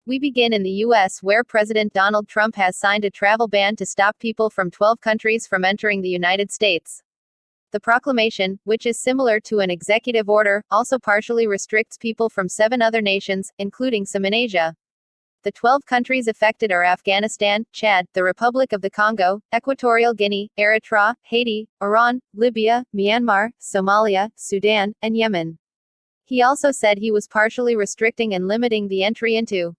We begin in the U.S., where President Donald Trump has signed a travel ban to stop people from 12 countries from entering the United States. The proclamation, which is similar to an executive order, also partially restricts people from 7 other nations, including some in Asia. The 12 countries affected are Afghanistan, Chad, the Republic of the Congo, Equatorial Guinea, Eritrea, Haiti, Iran, Libya, Myanmar, Somalia, Sudan, and Yemen. He also said he was partially restricting and limiting the entry into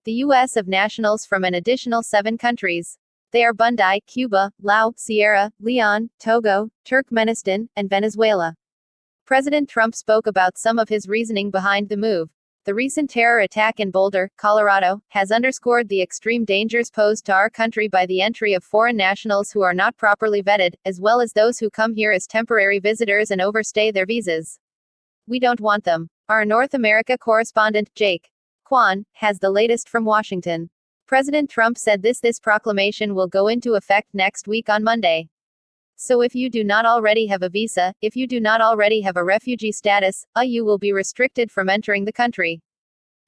the U.S. of nationals from an additional 7 countries. They are Burundi, Cuba, Laos, Sierra Leone, Togo, Turkmenistan, and Venezuela. President Trump spoke about some of his reasoning behind the move. The recent terror attack in Boulder, Colorado, has underscored the extreme dangers posed to our country by the entry of foreign nationals who are not properly vetted, as well as those who come here as temporary visitors and overstay their visas. We don't want them. Our North America correspondent, Jake Kwan, has the latest from Washington. President Trump said this proclamation will go into effect next week on Monday. So if you do not already have a visa, if you do not already have a refugee status, you will be restricted from entering the country.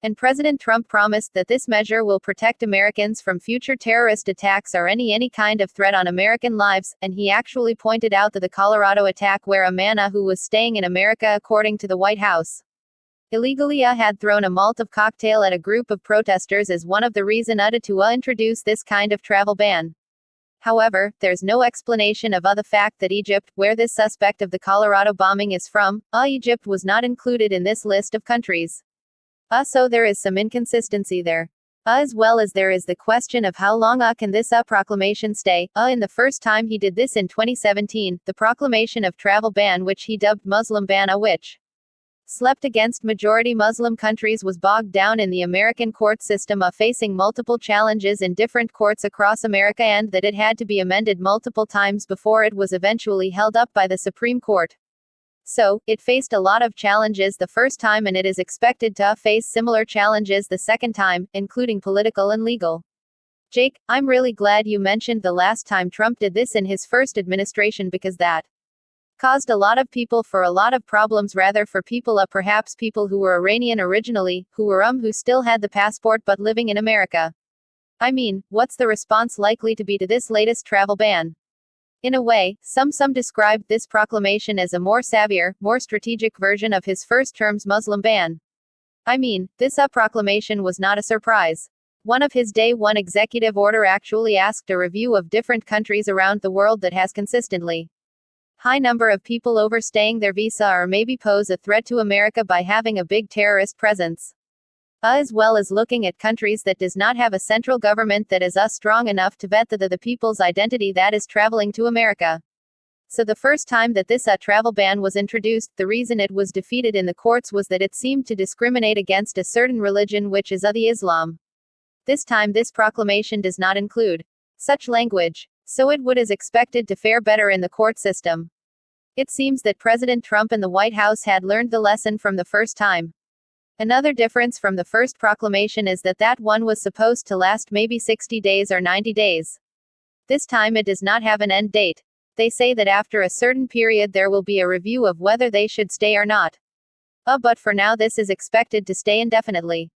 And President Trump promised that this measure will protect Americans from future terrorist attacks or any kind of threat on American lives, and he actually pointed out that the Colorado attack where a man who was staying in America, according to the White House, illegally had thrown a Molotov cocktail at a group of protesters as one of the reasons to introduce this kind of travel ban. However, there's no explanation of the fact that Egypt, where this suspect of the Colorado bombing is from, Egypt was not included in this list of countries. So there is some inconsistency there. As well as there is the question of how long can this proclamation stay. In the first time he did this in 2017, the proclamation of travel ban, which he dubbed Muslim ban, which slept against majority Muslim countries, was bogged down in the American court system, facing multiple challenges in different courts across America, and that it had to be amended multiple times before it was eventually held up by the Supreme Court. So, it faced a lot of challenges the first time, and it is expected to face similar challenges the second time, including political and legal. Jake, I'm really glad you mentioned the last time Trump did this in his first administration, because that caused a lot of problems, rather for people, perhaps people who were Iranian originally, who still had the passport but living in America. I mean, what's the response likely to be to this latest travel ban? In a way, some described this proclamation as a more savvier, more strategic version of his first term's Muslim ban. I mean, this proclamation was not a surprise. One of his day one executive order actually asked a review of different countries around the world that has consistently high number of people overstaying their visa or maybe pose a threat to America by having a big terrorist presence. As well as looking at countries that does not have a central government that is strong enough to vet the people's identity that is traveling to America. So the first time that this travel ban was introduced, the reason it was defeated in the courts was that it seemed to discriminate against a certain religion, which is the Islam. This time this proclamation does not include such language. So it is expected to fare better in the court system. It seems that President Trump and the White House had learned the lesson from the first time. Another difference from the first proclamation is that one was supposed to last maybe 60 days or 90 days. This time it does not have an end date. They say that after a certain period there will be a review of whether they should stay or not. But for now this is expected to stay indefinitely.